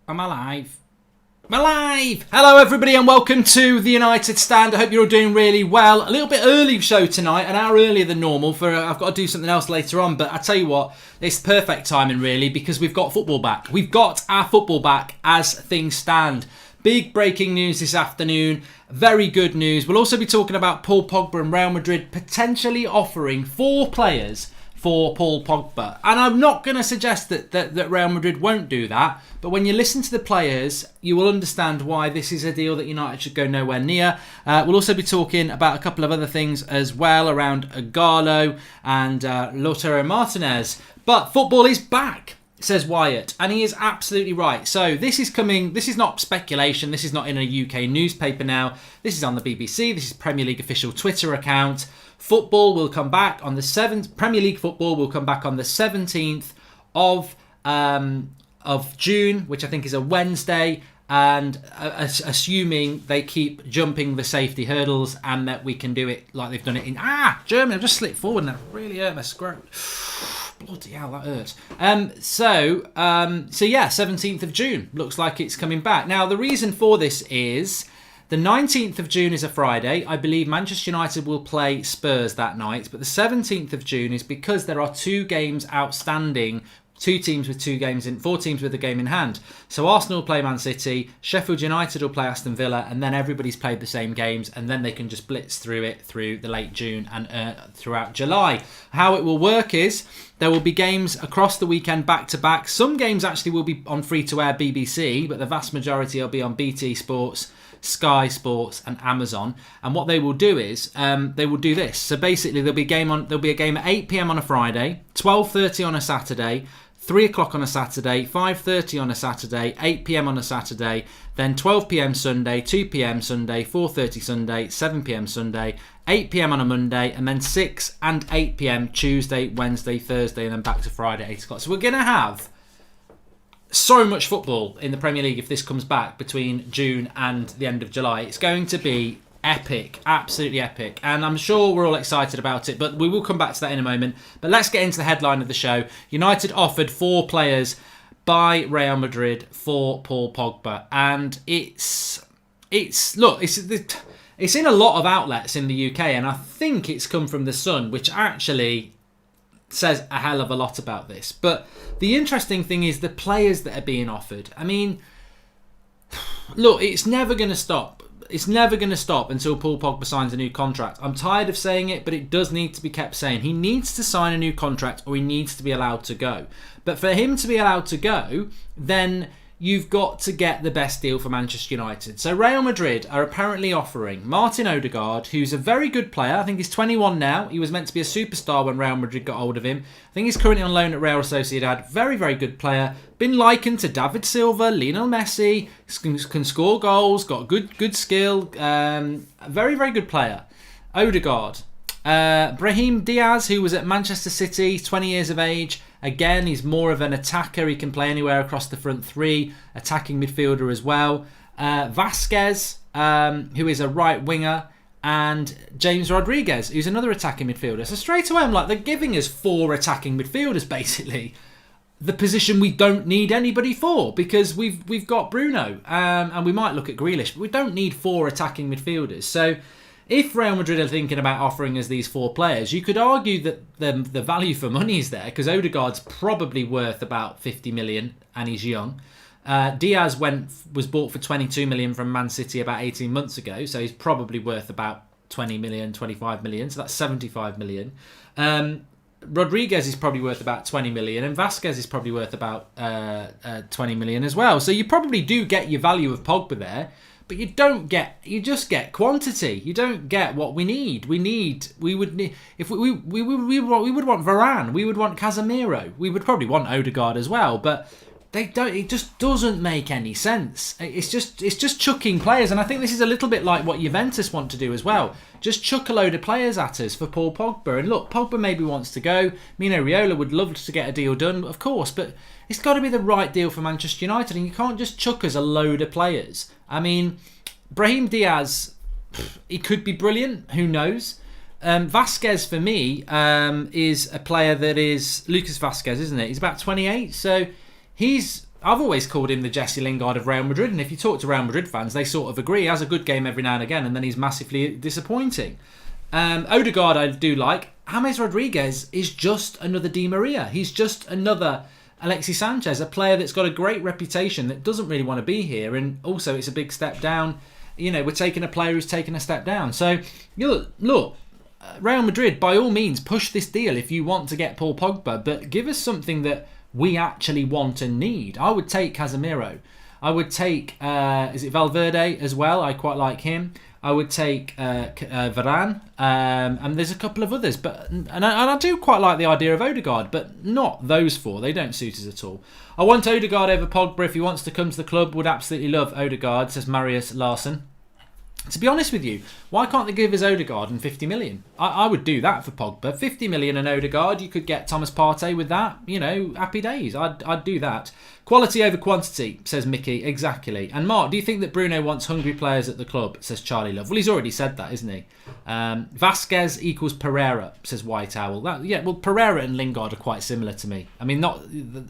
I'm alive. I'm alive! Hello everybody and welcome to the United Stand. I hope you're all doing really well. A little bit early show tonight, an hour earlier than normal. I've got to do something else later on, but I tell you what, it's perfect timing really because we've got football back. We've got our football back as things stand. Big breaking news this afternoon. Very good news. We'll also be talking about Paul Pogba and Real Madrid potentially offering 4 players for Paul Pogba. And I'm not going to suggest that Real Madrid won't do that, but when you listen to the players, you will understand why this is a deal that United should go nowhere near. We'll also be talking about a couple of other things as well around Agallo and Lautaro Martinez. But football is back, says Wyatt, and he is absolutely right. So this is coming, this is not speculation, this is not in a UK newspaper now, this is on the BBC, this is Premier League official Twitter account. Football will come back on the 7th, Premier League football will come back on the 17th of June, which I think is a Wednesday, and assuming they keep jumping the safety hurdles and that we can do it like they've done it in Germany. I've just slipped forward and that really hurt my scrot. Bloody hell, that hurts. So yeah, 17th of June looks like it's coming back. Now the reason for this is the 19th of June is a Friday. I believe Manchester United will play Spurs that night, but the 17th of June is because there are 2 games outstanding. 2 teams with 2 games in, 4 teams with a game in hand. So Arsenal will play Man City, Sheffield United will play Aston Villa, and then everybody's played the same games, and then they can just blitz through it through the late June and throughout July. How it will work is there will be games across the weekend back to back. Some games actually will be on free-to-air BBC, but the vast majority will be on BT Sports, Sky Sports and Amazon. And what they will do is they will do this. So basically there'll be a game at 8 p.m. on a Friday, 12:30 on a Saturday, 3 o'clock on a Saturday, 5:30 on a Saturday, 8 p.m. on a Saturday, then 12 p.m. Sunday, 2 p.m. Sunday, 4:30 Sunday, 7 p.m. Sunday, 8 p.m. on a Monday, and then 6 and 8 p.m. Tuesday, Wednesday, Thursday, and then back to Friday, 8 o'clock. So we're going to have so much football in the Premier League if this comes back between June and the end of July. It's going to be epic, absolutely epic, and I'm sure we're all excited about it, but we will come back to that in a moment. But let's get into the headline of the show. United offered 4 players by Real Madrid for Paul Pogba, and it's in a lot of outlets in the UK, and I think it's come from The Sun, which actually says a hell of a lot about this. But the interesting thing is the players that are being offered. I mean, look, it's never going to stop. It's never going to stop until Paul Pogba signs a new contract. I'm tired of saying it, but it does need to be kept saying. He needs to sign a new contract or he needs to be allowed to go. But for him to be allowed to go, then you've got to get the best deal for Manchester United. So Real Madrid are apparently offering Martin Odegaard, who's a very good player. I think he's 21 now. He was meant to be a superstar when Real Madrid got hold of him. I think he's currently on loan at Real Sociedad. Very, very good player. Been likened to David Silva, Lionel Messi. Can score goals. Got good skill. Very, very good player. Odegaard. Brahim Diaz, who was at Manchester City, 20 years of age. Again, he's more of an attacker. He can play anywhere across the front 3. Attacking midfielder as well. Vasquez, who is a right winger. And James Rodriguez, who's another attacking midfielder. So straight away, I'm like, they're giving us 4 attacking midfielders, basically. The position we don't need anybody for, because we've got Bruno. And we might look at Grealish, but we don't need 4 attacking midfielders. So if Real Madrid are thinking about offering us these 4 players, you could argue that the value for money is there, because Odegaard's probably worth about 50 million and he's young. Diaz was bought for 22 million from Man City about 18 months ago, so he's probably worth about 20 million, 25 million, so that's 75 million. Rodriguez is probably worth about 20 million, and Vasquez is probably worth about 20 million as well. So you probably do get your value of Pogba there. But you just get quantity. You don't get what we need. We would want Varane. We would want Casemiro. We would probably want Odegaard as well. But they don't. It just doesn't make any sense. It's just chucking players, and I think this is a little bit like what Juventus want to do as well. Just chuck a load of players at us for Paul Pogba. And look, Pogba maybe wants to go. Mino Raiola would love to get a deal done, of course, but it's got to be the right deal for Manchester United, and you can't just chuck us a load of players. I mean, Brahim Diaz, he could be brilliant. Who knows? Vasquez, for me, is a player that is Lucas Vasquez, isn't it? He's about 28, so he's I've always called him the Jesse Lingard of Real Madrid, and if you talk to Real Madrid fans, they sort of agree. He has a good game every now and again, and then he's massively disappointing. Odegaard I do like. James Rodriguez is just another Di Maria. He's just another Alexis Sanchez, a player that's got a great reputation that doesn't really want to be here, and also it's a big step down. We're taking a player who's taken a step down. So, look, Real Madrid, by all means, push this deal if you want to get Paul Pogba, but give us something that we actually want and need. I would take Casemiro. I would take, is it Valverde as well? I quite like him. I would take Varane, and there's a couple of others, and I do quite like the idea of Odegaard, but not those four. They don't suit us at all. I want Odegaard over Pogba if he wants to come to the club. Would absolutely love Odegaard, says Marius Larson. To be honest with you, why can't they give us Odegaard and 50 million? I would do that for Pogba. 50 million and Odegaard, you could get Thomas Partey with that. Happy days. I'd do that. Quality over quantity, says Mickey. Exactly. And Mark, do you think that Bruno wants hungry players at the club, says Charlie Love? Well, he's already said that, isn't he? Vasquez equals Pereira, says White Owl. Pereira and Lingard are quite similar to me. I mean, not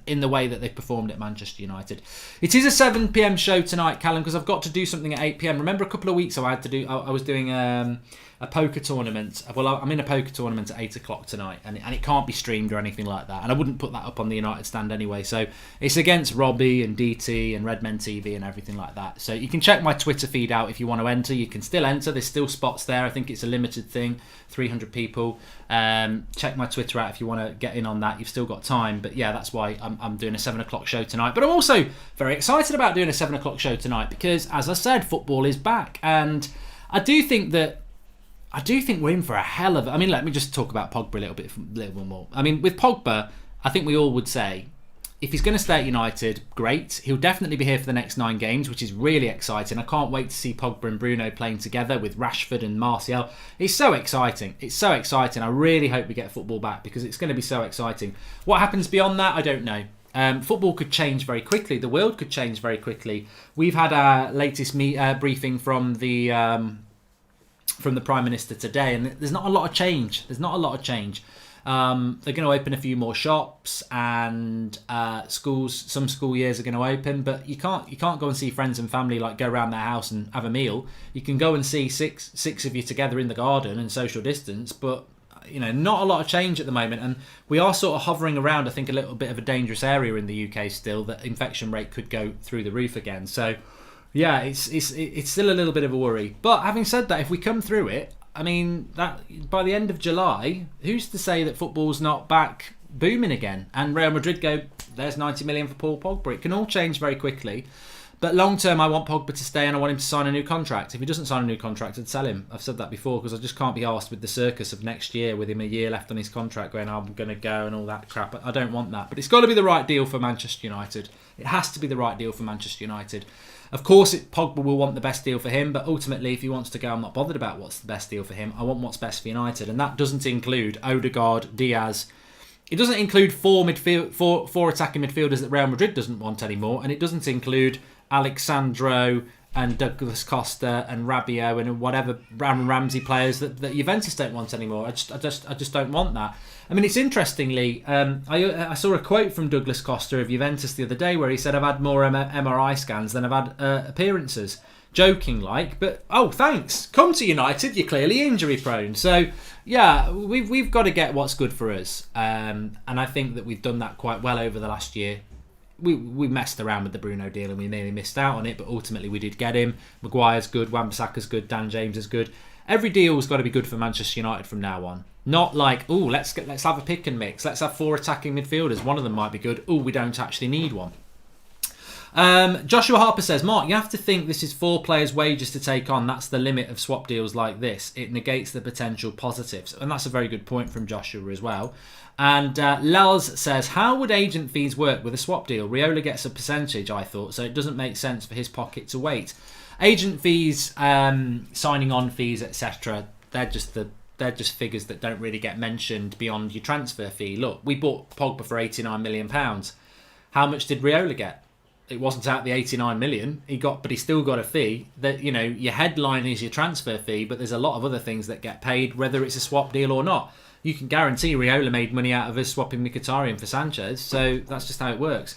in the way that they've performed at Manchester United. It is a 7 p.m. show tonight, Callum, because I've got to do something at 8 p.m. Remember a couple of weeks ago I was doing a poker tournament. Well, I'm in a poker tournament at 8 o'clock tonight, and it can't be streamed or anything like that. And I wouldn't put that up on the United Stand anyway. So it's against Robbie and DT and Redmen TV and everything like that. So you can check my Twitter feed out if you want to enter. You can still enter. There's still spots there. I think it's a limited thing, 300 people. Check my Twitter out if you want to get in on that. You've still got time. But yeah, that's why I'm doing a 7 o'clock show tonight. But I'm also very excited about doing a 7 o'clock show tonight because, as I said, football is back. And I do think we're in for a hell of... I mean, let me just talk about Pogba a little bit more. I mean, with Pogba, I think we all would say, if he's going to stay at United, great. He'll definitely be here for the next 9 games, which is really exciting. I can't wait to see Pogba and Bruno playing together with Rashford and Martial. It's so exciting. It's so exciting. I really hope we get football back because it's going to be so exciting. What happens beyond that, I don't know. Football could change very quickly. The world could change very quickly. We've had our latest briefing from the Prime Minister today, and there's not a lot of change. They're going to open a few more shops, and schools. Some school years are going to open, but you can't go and see friends and family, like go around their house and have a meal. You can go and see six of you together in the garden and social distance, but not a lot of change at the moment, and we are sort of hovering around, I think, a little bit of a dangerous area in the UK still. That infection rate could go through the roof again. So yeah, it's still a little bit of a worry. But having said that, if we come through it, I mean, that by the end of July, who's to say that football's not back booming again? And Real Madrid go, there's 90 million for Paul Pogba. It can all change very quickly. But long term, I want Pogba to stay and I want him to sign a new contract. If he doesn't sign a new contract, I'd sell him. I've said that before because I just can't be arsed with the circus of next year with him a year left on his contract going, I'm going to go and all that crap. I don't want that. But it's got to be the right deal for Manchester United. It has to be the right deal for Manchester United. Of course, Pogba will want the best deal for him, but ultimately, if he wants to go, I'm not bothered about what's the best deal for him. I want what's best for United, and that doesn't include Odegaard, Diaz. It doesn't include four attacking midfielders that Real Madrid doesn't want anymore, and it doesn't include Alexandro and Douglas Costa and Rabiot and whatever Ramsey players that Juventus don't want anymore. I just don't want that. I mean, it's interestingly, I saw a quote from Douglas Costa of Juventus the other day where he said, I've had more MRI scans than I've had appearances. Joking like, but thanks. Come to United, you're clearly injury prone. So yeah, we've got to get what's good for us. And I think that we've done that quite well over the last year. We messed around with the Bruno deal and we nearly missed out on it, but ultimately we did get him. Maguire's good, Wan-Bissaka's good, Dan James is good. Every deal's got to be good for Manchester United from now on. Not like, let's have a pick and mix. Let's have 4 attacking midfielders. One of them might be good. We don't actually need one. Joshua Harper says, Mark, you have to think this is 4 players' wages to take on. That's the limit of swap deals like this. It negates the potential positives. And that's a very good point from Joshua as well. And Lels says, how would agent fees work with a swap deal? Riola gets a percentage, I thought, so it doesn't make sense for his pocket to wait. Agent fees, signing on fees, etc., they're just figures that don't really get mentioned beyond your transfer fee. Look, we bought Pogba for £89 million. How much did Riola get? It wasn't out the 89 million. But he still got a fee. That, your headline is your transfer fee, but there's a lot of other things that get paid, whether it's a swap deal or not. you can guarantee Raiola made money out of us swapping Mkhitaryan for Sanchez. So that's just how it works.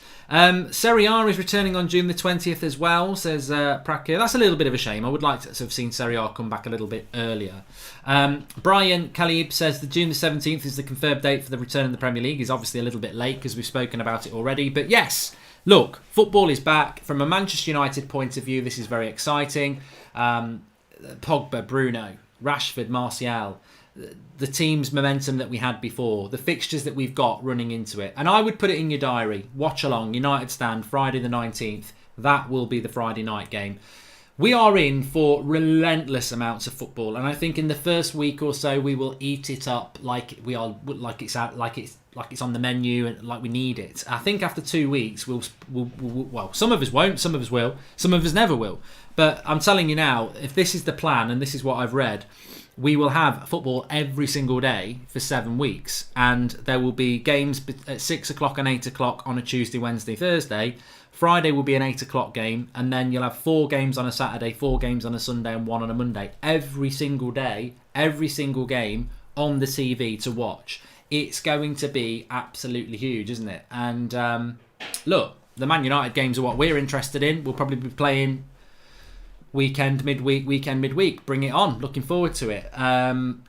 Serie A is returning on June the 20th as well, says Praka. That's a little bit of a shame. I would like to have seen Serie A come back a little bit earlier. Brian Khalib says the June the 17th is the confirmed date for the return of the Premier League. Is obviously a little bit late because we've spoken about it already. But yes, look, football is back. From a Manchester United point of view, this is very exciting. Pogba, Bruno, Rashford, Martial, the team's momentum that we had before, the fixtures that we've got running into it. And I would put it in your diary. Watch along, United stand, Friday the 19th. That will be the Friday night game. We are in for relentless amounts of football, and I think in the first week or so we will eat it up like it's on the menu and like we need it. I think after 2 weeks we'll some of us won't, some of us will, some of us never will. But I'm telling you now, if this is the plan and this is what I've read, we will have football every single day for 7 weeks, and there will be games at 6 o'clock and 8 o'clock on a Tuesday, Wednesday, Thursday. Friday will be an 8 o'clock game, and then you'll have 4 games on a Saturday, 4 games on a Sunday, and 1 on a Monday. Every single day, every single game on the TV to watch. It's going to be absolutely huge, isn't it? And look, the Man United games are what we're interested in. We'll probably be playing weekend, midweek. Bring it on. Looking forward to it.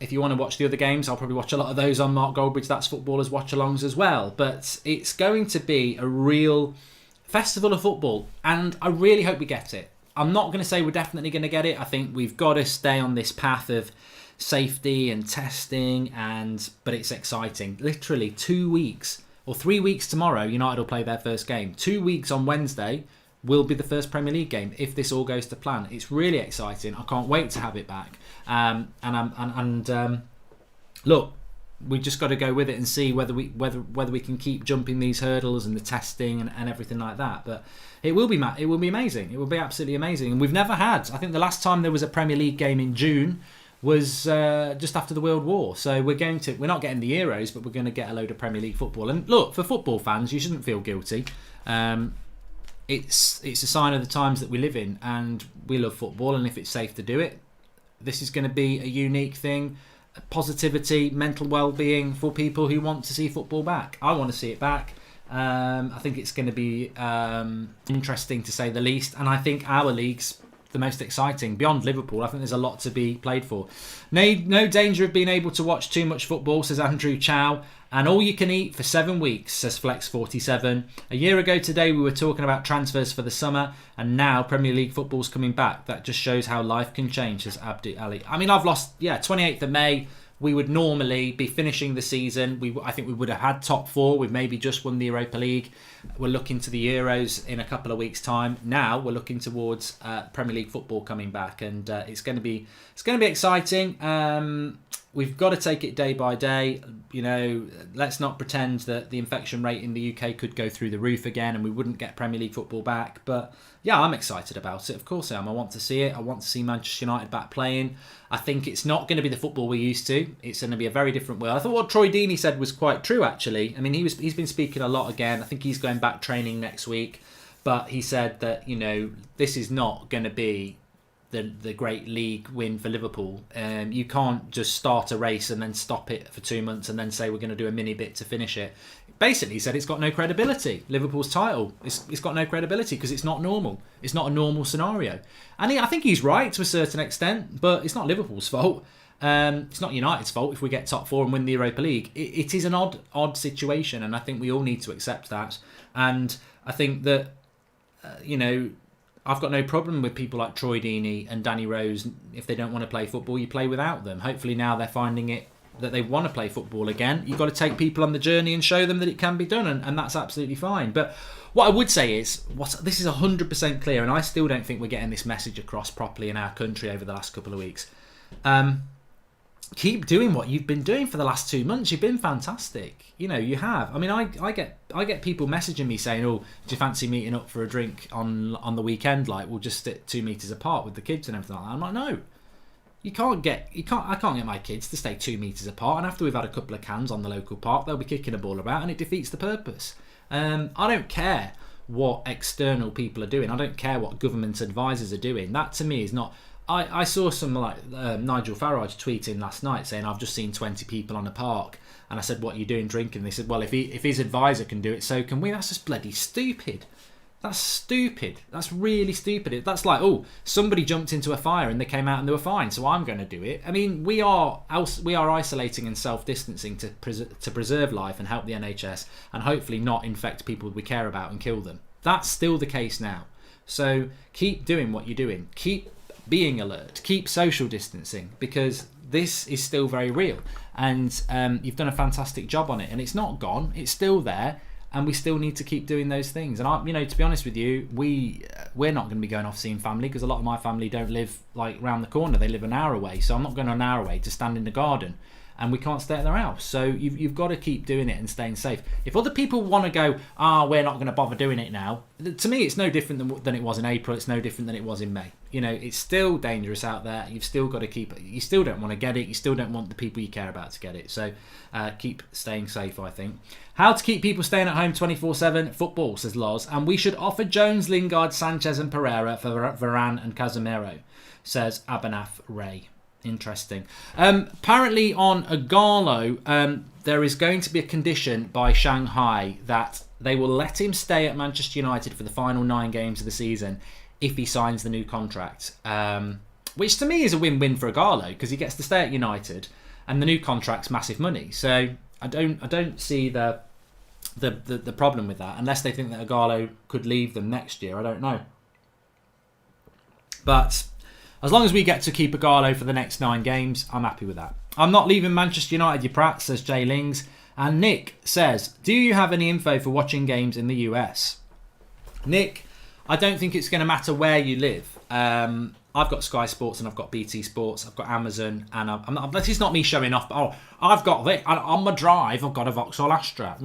If you want to watch the other games, I'll probably watch a lot of those on Mark Goldbridge. That's Footballers watch-alongs as well. But it's going to be a real festival of football, and I really hope we get it. I'm not going to say we're definitely going to get it. I think we've got to stay on this path of safety and testing, but it's exciting. Literally 2 weeks or 3 weeks tomorrow, United will play their first game. 2 weeks on Wednesday will be the first Premier League game if this all goes to plan. It's really exciting. I can't wait to have it back. Look, we've just got to go with it and see whether we can keep jumping these hurdles and the testing and everything like that. But it will be amazing. It will be absolutely amazing. And we've never had. I think the last time there was a Premier League game in June was just after the World War. So we're not getting the Euros, but we're going to get a load of Premier League football. And look, for football fans, you shouldn't feel guilty. It's a sign of the times that we live in, and we love football. And if it's safe to do it, this is going to be a unique thing. Positivity, mental well-being for people who want to see football back. I want to see it back. I think it's going to be interesting to say the least, and I think our league's the most exciting. Beyond Liverpool, I think there's a lot to be played for. No danger of being able to watch too much football, says Andrew Chow. And all you can eat for 7 weeks, says Flex47. A year ago today, we were talking about transfers for the summer, and now Premier League football's coming back. That just shows how life can change, says Abdi Ali. I mean, I've lost, 28th of May. We would normally be finishing the season. I think we would have had top 4. We've maybe just won the Europa League. We're looking to the Euros in a couple of weeks' time. Now we're looking towards Premier League football coming back, and it's going to be exciting. We've got to take it day by day. Let's not pretend that the infection rate in the UK could go through the roof again and we wouldn't get Premier League football back. But yeah, I'm excited about it. Of course I am. I want to see it. I want to see Manchester United back playing. I think it's not going to be the football we're used to. It's going to be a very different world. I thought what Troy Deeney said was quite true, actually. I mean, he's been speaking a lot again. I think he's going back training next week. But he said that, this is not going to be the great league win for Liverpool. You can't just start a race and then stop it for 2 months and then say we're going to do a mini bit to finish it. Basically, he said it's got no credibility. Liverpool's title, it's got no credibility because it's not normal. It's not a normal scenario. And I think he's right to a certain extent, but it's not Liverpool's fault. It's not United's fault if we get top 4 and win the Europa League. It is an odd situation, and I think we all need to accept that. And I think that, I've got no problem with people like Troy Deeney and Danny Rose. If they don't want to play football, you play without them. Hopefully now they're finding it that they want to play football again. You've got to take people on the journey and show them that it can be done, and that's absolutely fine. But what I would say is, this is 100% clear, and I still don't think we're getting this message across properly in our country over the last couple of weeks. Keep doing what you've been doing for the last 2 months. You've been fantastic. You have. I mean, I get people messaging me saying, "Oh, do you fancy meeting up for a drink on the weekend? Like, we'll just sit 2 meters apart with the kids and everything like that." I'm like, no, I can't get my kids to stay 2 meters apart. And after we've had a couple of cans on the local park, they'll be kicking a ball about, and it defeats the purpose. I don't care what external people are doing. I don't care what government advisors are doing. That to me is not. I saw some like Nigel Farage tweeting last night saying, I've just seen 20 people on a park. And I said, what are you doing drinking? They said, well, if his advisor can do it, so can we. That's just bloody stupid. That's stupid. That's really stupid. That's like, oh, somebody jumped into a fire and they came out and they were fine, so I'm going to do it. I mean, we are isolating and self-distancing to preserve life and help the NHS and hopefully not infect people we care about and kill them. That's still the case now. So keep doing what you're doing. Keep being alert. Keep social distancing, because this is still very real. And you've done a fantastic job on it. And it's not gone. It's still there. And we still need to keep doing those things. And to be honest with you, we're not going to be going off seeing family, because a lot of my family don't live like round the corner. They live an hour away. So I'm not going an hour away to stand in the garden, and we can't stay at their house. So you've got to keep doing it and staying safe. If other people want to go, we're not going to bother doing it now, to me it's no different than it was in April. It's no different than it was in May. It's still dangerous out there. You've still got to keep it. You still don't want to get it. You still don't want the people you care about to get it. So keep staying safe, I think. How to keep people staying at home 24/7? Football, says Loz. And we should offer Jones, Lingard, Sanchez and Pereira for Varane and Casemiro, says Abanaf Ray. Interesting. Apparently on Ighalo, there is going to be a condition by Shanghai that they will let him stay at Manchester United for the final 9 games of the season if he signs the new contract. Which to me is a win-win for Ighalo, because he gets to stay at United and the new contract's massive money. So I don't see the problem with that, unless they think that Ighalo could leave them next year. I don't know. But as long as we get to keep Ighalo for the next 9 games, I'm happy with that. I'm not leaving Manchester United, you prat, says Jay Lings. And Nick says, do you have any info for watching games in the US? Nick, I don't think it's going to matter where you live. I've got Sky Sports and I've got BT Sports. I've got Amazon, and this is not me showing off. But, I've got this on my drive. I've got a Vauxhall Astra.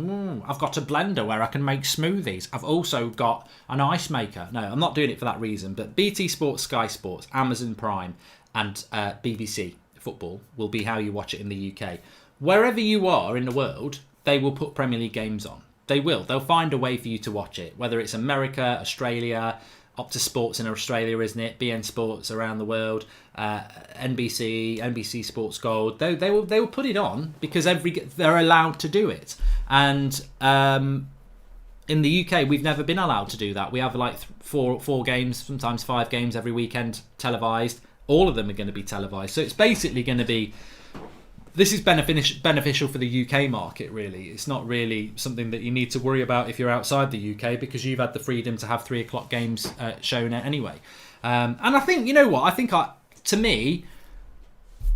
I've got a blender where I can make smoothies. I've also got an ice maker. No, I'm not doing it for that reason. But BT Sports, Sky Sports, Amazon Prime, and BBC Football will be how you watch it in the UK. Wherever you are in the world, they will put Premier League games on. They will. They'll find a way for you to watch it. Whether it's America, Australia, Optus Sports in Australia, isn't it? BN Sports around the world, NBC Sports Gold. They will put it on because they're allowed to do it. And in the UK, we've never been allowed to do that. We have like four games, sometimes 5 games every weekend televised. All of them are going to be televised. So it's basically going to be. This is beneficial for the UK market, really. It's not really something that you need to worry about if you're outside the UK, because you've had the freedom to have 3 o'clock games shown anyway. And I think, you know what? To me,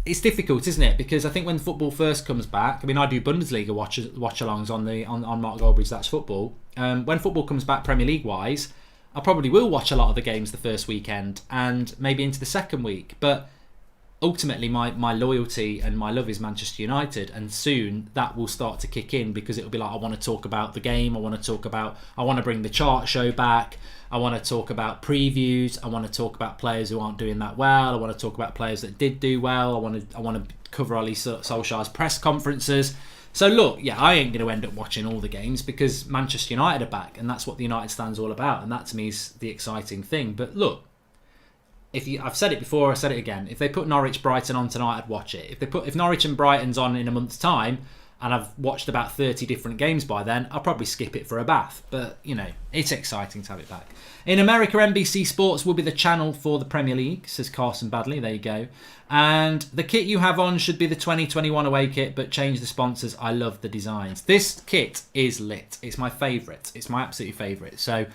it's difficult, isn't it? Because I think when football first comes back, I mean, I do Bundesliga watch-alongs on Mark Goldbridge That's Football. When football comes back Premier League-wise, I probably will watch a lot of the games the first weekend and maybe into the second week. But ultimately, my loyalty and my love is Manchester United, and soon that will start to kick in, because it'll be like, I want to talk about the game, I want to bring the chart show back, I want to talk about previews, I want to talk about players who aren't doing that well, I want to talk about players that did do well, I want to cover Ole Solskjaer's press conferences. So look, yeah, I ain't going to end up watching all the games because Manchester United are back, and that's what the United stand's all about, and that to me is the exciting thing. But look, I've said it before, I said it again. If they put Norwich Brighton on tonight, I'd watch it. If Norwich and Brighton's on in a month's time, and I've watched about 30 different games by then, I'll probably skip it for a bath. But, it's exciting to have it back. In America, NBC Sports will be the channel for the Premier League, says Carson Badley. There you go. And the kit you have on should be the 2021 away kit, but change the sponsors. I love the designs. This kit is lit. It's my favourite. It's my absolute favourite. So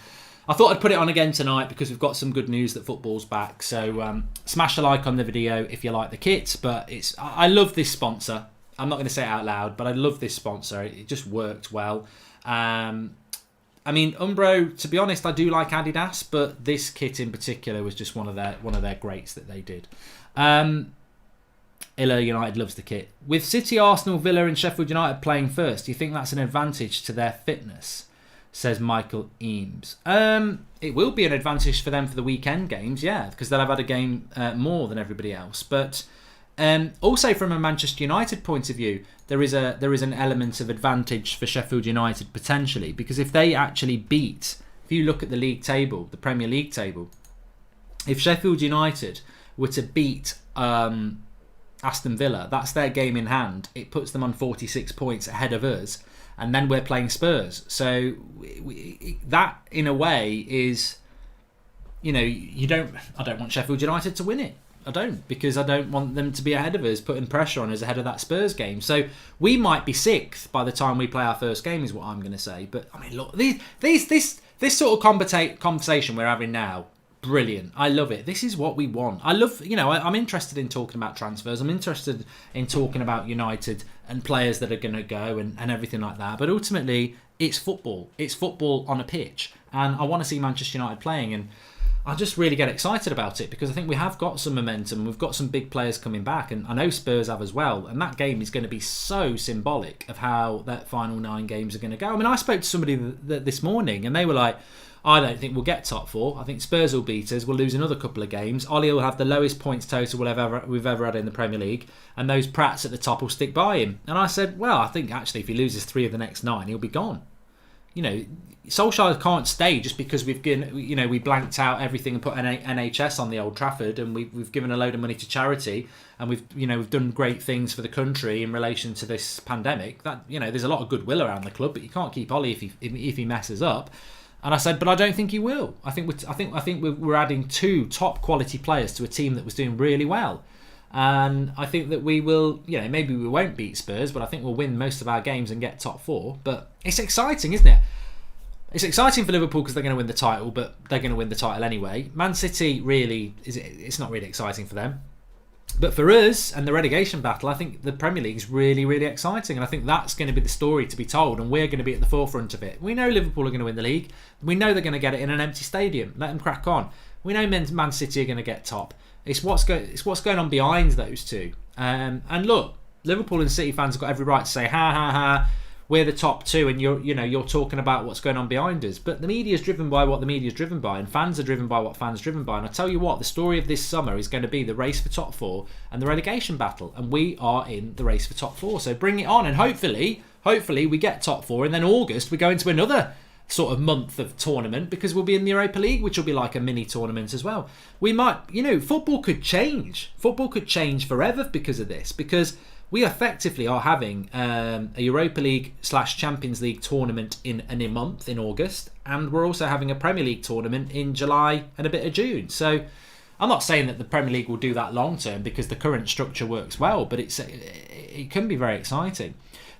I thought I'd put it on again tonight because we've got some good news that football's back. So smash a like on the video if you like the kits. But I love this sponsor. I'm not going to say it out loud, but I love this sponsor. It just worked well. I mean, Umbro, to be honest, I do like Adidas, but this kit in particular was just one of their greats that they did. Illa United loves the kit. With City, Arsenal, Villa and Sheffield United playing first, do you think that's an advantage to their fitness? Says Michael Eames. It will be an advantage for them for the weekend games, yeah, because they'll have had a game more than everybody else. But also from a Manchester United point of view, there is an element of advantage for Sheffield United potentially, because if they actually if you look at the league table, the Premier League table, if Sheffield United were to beat Aston Villa, that's their game in hand. It puts them on 46 points ahead of us, and then we're playing Spurs. So that, in a way, is, I don't want Sheffield United to win it. I don't, because I don't want them to be ahead of us, putting pressure on us ahead of that Spurs game. So we might be 6th by the time we play our first game, is what I'm going to say. But I mean, look, this sort of conversation we're having now, brilliant. I love it. This is what we want. I love, I'm interested in talking about transfers. I'm interested in talking about United and players that are going to go and everything like that. But ultimately, it's football. It's football on a pitch. And I want to see Manchester United playing. And I just really get excited about it, because I think we have got some momentum. We've got some big players coming back, and I know Spurs have as well. And that game is going to be so symbolic of how that final 9 games are going to go. I mean, I spoke to somebody this morning, and they were like, I don't think we'll get top 4. I think Spurs will beat us. We'll lose another couple of games. Ollie will have the lowest points total we've ever had in the Premier League, and those prats at the top will stick by him. And I said, well, I think actually if he loses 3 of the next 9, he'll be gone. Solskjaer can't stay just because we blanked out everything and put an NHS on the Old Trafford, and we've given a load of money to charity, and we've done great things for the country in relation to this pandemic. That there's a lot of goodwill around the club, but you can't keep Ollie if he messes up. And I said, but I don't think he will. I think we're adding 2 top quality players to a team that was doing really well. And I think that we will, maybe we won't beat Spurs, but I think we'll win most of our games and get top 4. But it's exciting, isn't it? It's exciting for Liverpool because they're going to win the title, but they're going to win the title anyway. Man City, really, it's not really exciting for them. But for us and the relegation battle, I think the Premier League is really, really exciting. And I think that's going to be the story to be told, and we're going to be at the forefront of it. We know Liverpool are going to win the league. We know they're going to get it in an empty stadium. Let them crack on. We know Man City are going to get top. It's what's going on behind those two. And look, Liverpool and City fans have got every right to say, ha ha ha, we're the top 2, and you're talking about what's going on behind us. But the media is driven by what the media is driven by, and fans are driven by what fans are driven by. And I tell you what, the story of this summer is going to be the race for top 4 and the relegation battle, and we are in the race for top 4. So bring it on, and hopefully we get top 4, and then August we go into another sort of month of tournament, because we'll be in the Europa League, which will be like a mini tournament as well. We might, football could change. Football could change forever because of this, because we effectively are having a Europa League / Champions League tournament in a month in August, and we're also having a Premier League tournament in July and a bit of June. So I'm not saying that the Premier League will do that long term, because the current structure works well, but it can be very exciting.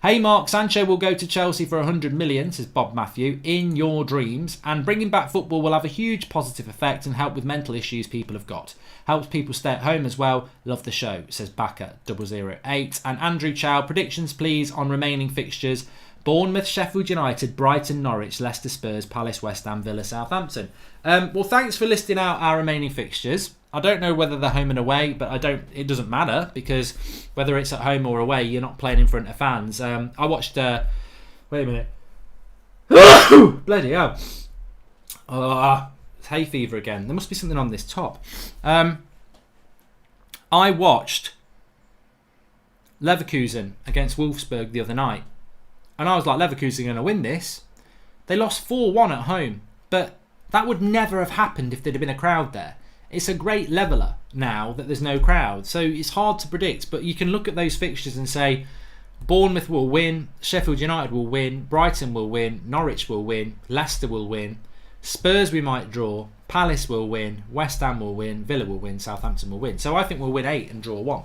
Hey Mark, Sancho will go to Chelsea for 100 million, says Bob Matthew, in your dreams, and bringing back football will have a huge positive effect and help with mental issues people have got. Helps people stay at home as well. Love the show, says Baka 008. And Andrew Chow, predictions please on remaining fixtures. Bournemouth, Sheffield United, Brighton, Norwich, Leicester, Spurs, Palace, West Ham, Villa, Southampton. Well, thanks for listing out our remaining fixtures. I don't know whether they're home and away, but it doesn't matter, because whether it's at home or away, you're not playing in front of fans. I watched... wait a minute. Bloody hell. It's hay fever again. There must be something on this top. I watched Leverkusen against Wolfsburg the other night, and I was like, Leverkusen are going to win this. They lost 4-1 at home, but that would never have happened if there'd have been a crowd there. It's a great leveller now that there's no crowd, so it's hard to predict, but you can look at those fixtures and say Bournemouth will win, Sheffield United will win, Brighton will win, Norwich will win, Leicester will win, Spurs we might draw, Palace will win, West Ham will win, Villa will win, Southampton will win. So I think we'll win 8 and draw 1,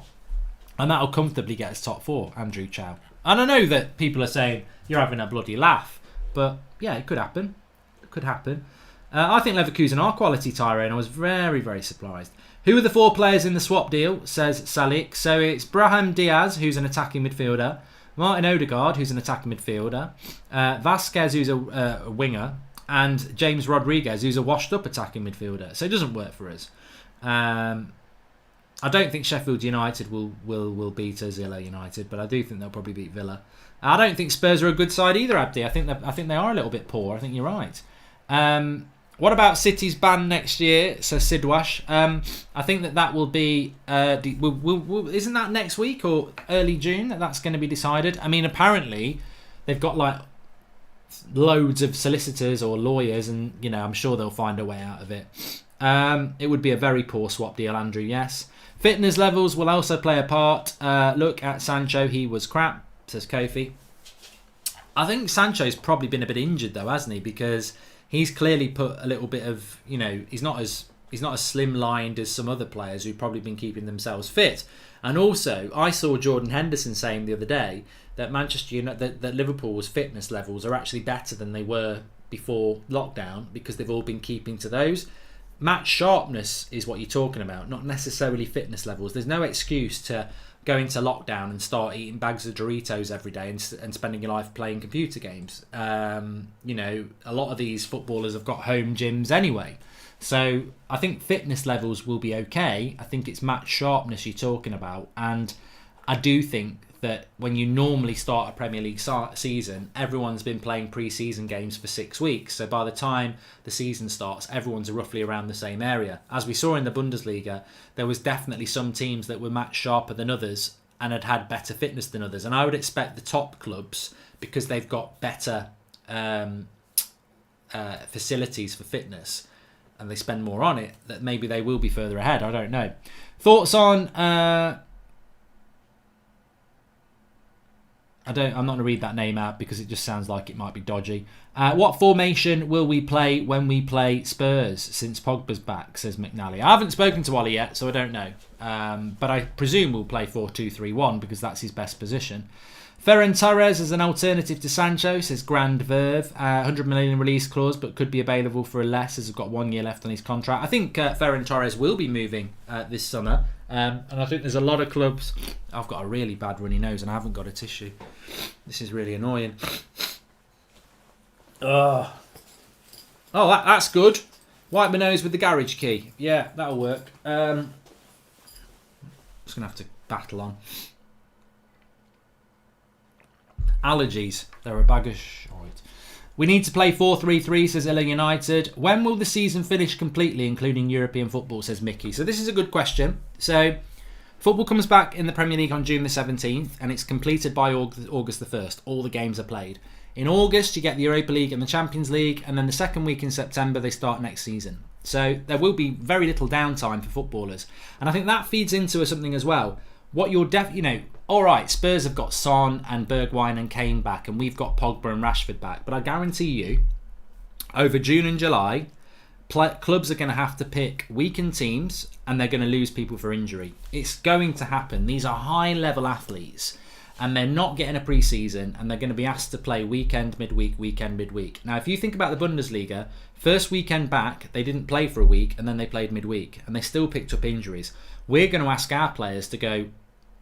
and that'll comfortably get us top 4, Andrew Chow. And I know that people are saying you're having a bloody laugh, but yeah, it could happen. It could happen. I think Leverkusen are quality, Tyrone. I was very, very surprised. Who are the 4 players in the swap deal, says Salik. So it's Brahim Diaz, who's an attacking midfielder, Martin Odegaard, who's an attacking midfielder, Vasquez, who's a winger, and James Rodriguez, who's a washed-up attacking midfielder. So it doesn't work for us. I don't think Sheffield United will beat Villa United, but I do think they'll probably beat Villa. I don't think Spurs are a good side either, Abdi. I think they are a little bit poor. I think you're right. What about City's ban next year? Says Sidwash. I think that will be... isn't that next week or early June that's going to be decided? I mean, apparently they've got like loads of solicitors or lawyers, and I'm sure they'll find a way out of it. It would be a very poor swap deal, Andrew, yes. Fitness levels will also play a part. Look at Sancho, he was crap, says Kofi. I think Sancho's probably been a bit injured though, hasn't he? Because he's clearly put a little bit of, he's not as slim-lined as some other players who've probably been keeping themselves fit. And also, I saw Jordan Henderson saying the other day that that Liverpool's fitness levels are actually better than they were before lockdown because they've all been keeping to those. Match sharpness is what you're talking about, not necessarily fitness levels. There's no excuse to go into lockdown and start eating bags of Doritos every day and spending your life playing computer games. A lot of these footballers have got home gyms anyway. So I think fitness levels will be okay. I think it's match sharpness you're talking about. And I do think that when you normally start a Premier League season, everyone's been playing pre-season games for 6 weeks. So by the time the season starts, everyone's roughly around the same area. As we saw in the Bundesliga, there was definitely some teams that were much sharper than others and had better fitness than others. And I would expect the top clubs, because they've got better facilities for fitness and they spend more on it, that maybe they will be further ahead. I don't know. Thoughts on... I'm not going to read that name out because it just sounds like it might be dodgy. What formation will we play when we play Spurs since Pogba's back, says McNally. I haven't spoken to Ollie yet, so I don't know. But I presume we'll play 4-2-3-1 because that's his best position. Ferran Torres as an alternative to Sancho, says Grand Verve. 100 million release clause, but could be available for less as he's got 1 year left on his contract. I think Ferran Torres will be moving this summer. And I think there's a lot of clubs... I've got a really bad runny nose and I haven't got a tissue. This is really annoying. Oh, that's good. Wipe my nose with the garage key. Yeah, that'll work. Just going to have to battle on. Allergies. They're a bag of shite. We need to play 4-3-3, says Illa United. When will the season finish completely, including European football, says Mickey? So this is a good question. So football comes back in the Premier League on June the 17th and it's completed by August the 1st. All the games are played. In August, you get the Europa League and the Champions League, and then the second week in September, they start next season. So there will be very little downtime for footballers. And I think that feeds into something as well. What you're all right, Spurs have got Son and Bergwijn and Kane back, and we've got Pogba and Rashford back. But I guarantee you, over June and July, clubs are going to have to pick weakened teams, and they're going to lose people for injury. It's going to happen. These are high-level athletes, and they're not getting a pre-season, and they're going to be asked to play weekend, midweek. Now, if you think about the Bundesliga, first weekend back, they didn't play for a week, and then they played midweek, and they still picked up injuries. We're going to ask our players to go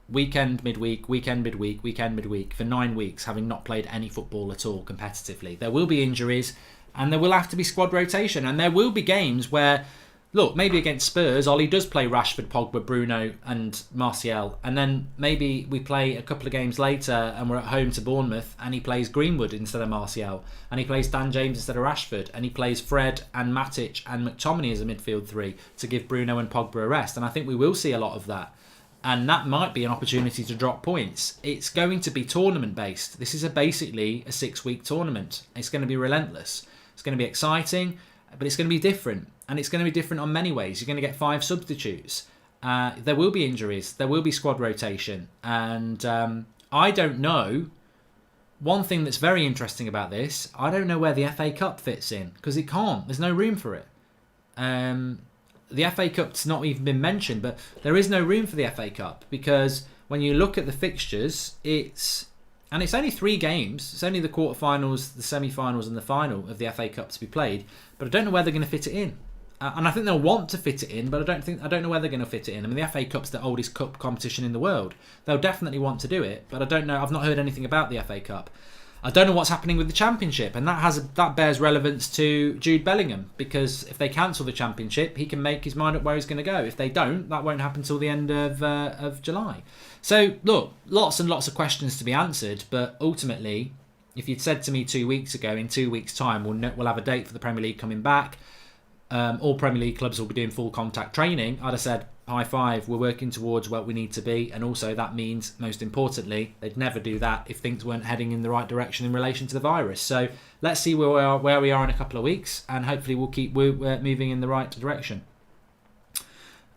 weekend, midweek for 9 weeks, having not played any football at all competitively. There will be injuries and there will have to be squad rotation, and there will be games where, look, maybe against Spurs, Ollie does play Rashford, Pogba, Bruno and Martial, and then maybe we play a couple of games later and we're at home to Bournemouth and he plays Greenwood instead of Martial, and he plays Dan James instead of Rashford, and he plays Fred and Matic and McTominay as a midfield three to give Bruno and Pogba a rest. And I think we will see a lot of that. And that might be an opportunity to drop points. It's going to be tournament based. This is basically a 6-week tournament. It's going to be relentless. It's going to be exciting, but it's going to be different. And it's going to be different on many ways. You're going to get 5 substitutes. There will be injuries. There will be squad rotation. And I don't know. One thing that's very interesting about this, I don't know where the FA Cup fits in. Because it can't. There's no room for it. The FA Cup's not even been mentioned, but there is no room for the FA Cup because when you look at the fixtures, it's only 3 games. It's only the quarterfinals, the semi-finals, and the final of the FA Cup to be played. But I don't know where they're going to fit it in, and I think they'll want to fit it in, but I don't know where they're going to fit it in. I mean, the FA Cup's the oldest cup competition in the world. They'll definitely want to do it, but I don't know. I've not heard anything about the FA Cup. I don't know what's happening with the Championship, and that bears relevance to Jude Bellingham, because if they cancel the Championship, he can make his mind up where he's going to go. If they don't, that won't happen till the end of July. So, look, lots and lots of questions to be answered, but ultimately, if you'd said to me 2 weeks ago, in 2 weeks' time, we'll have a date for the Premier League coming back, all Premier League clubs will be doing full contact training, I'd have said, high five, we're working towards what we need to be, and also that means, most importantly, they'd never do that if things weren't heading in the right direction in relation to the virus. So let's see where we are in a couple of weeks, and hopefully we'll keep moving in the right direction.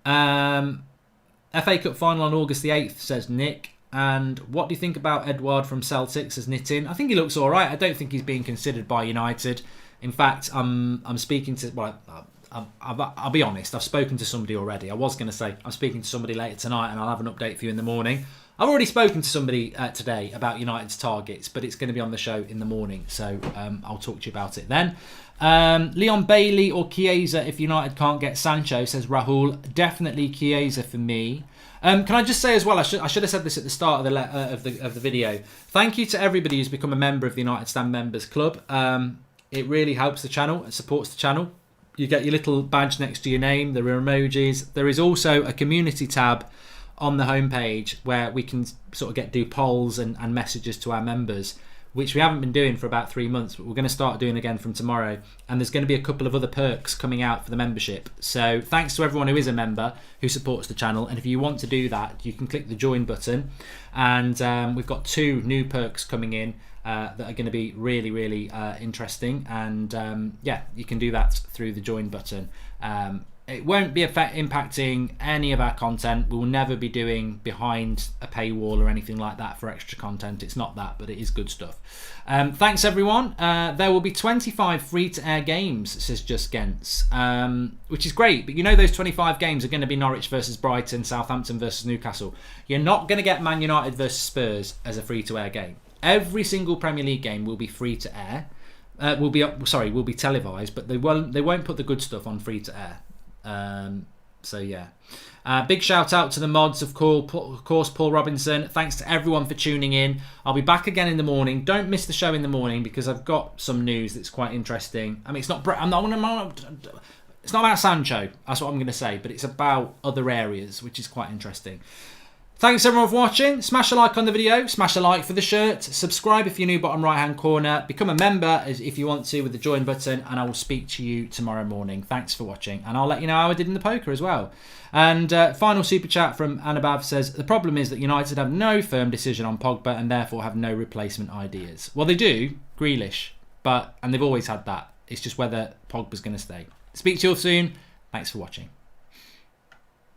FA Cup final on August the 8th, says Nick. And what do you think about Edouard from Celtic, says Nitin? I think he looks all right. I don't think he's being considered by United. In fact, I'm speaking to... Well, I'll be honest, I've spoken to somebody already. I was going to say I'm speaking to somebody later tonight, and I'll have an update for you in the morning. I've already spoken to somebody today about United's targets, but it's going to be on the show in the morning, so I'll talk to you about it then. Leon Bailey or Chiesa if United can't get Sancho, says Rahul. Definitely Chiesa for me. Can I just say as well, I should have said this at the start of the video. Thank you to everybody who's become a member of the United Stand Members Club. It really helps the channel. It supports the channel. You get your little badge next to your name. There are emojis. There is also a community tab on the homepage where we can sort of do polls and messages to our members, which we haven't been doing for about 3 months, but we're going to start doing again from tomorrow. And there's going to be a couple of other perks coming out for the membership. So thanks to everyone who is a member who supports the channel. And if you want to do that, you can click the join button. And we've got 2 new perks coming in that are going to be really, really interesting. And yeah, you can do that through the join button. It won't be impacting any of our content. We will never be doing behind a paywall or anything like that for extra content. It's not that, but it is good stuff. Thanks, everyone. There will be 25 free-to-air games, says Just Gents, which is great. But you know those 25 games are going to be Norwich versus Brighton, Southampton versus Newcastle. You're not going to get Man United versus Spurs as a free-to-air game. Every single Premier League game will be free-to-air. Will be televised, but they won't put the good stuff on free-to-air. So yeah, big shout out to the mods, of course, Paul Robinson. Thanks to everyone for tuning in. I'll be back again in the morning. Don't miss the show in the morning because I've got some news that's quite interesting. I mean, it's not about Sancho, that's what I'm going to say, but it's about other areas, which is quite interesting. Thanks everyone for watching. Smash a like on the video, smash a like for the shirt, subscribe if you're new, bottom right hand corner, become a member if you want to with the join button, and I will speak to you tomorrow morning. Thanks for watching, and I'll let you know how I did in the poker as well. And final super chat from Anabav says, the problem is that United have no firm decision on Pogba and therefore have no replacement ideas. Well, they do, Grealish, and they've always had that. It's just whether Pogba's going to stay. Speak to you all soon. Thanks for watching.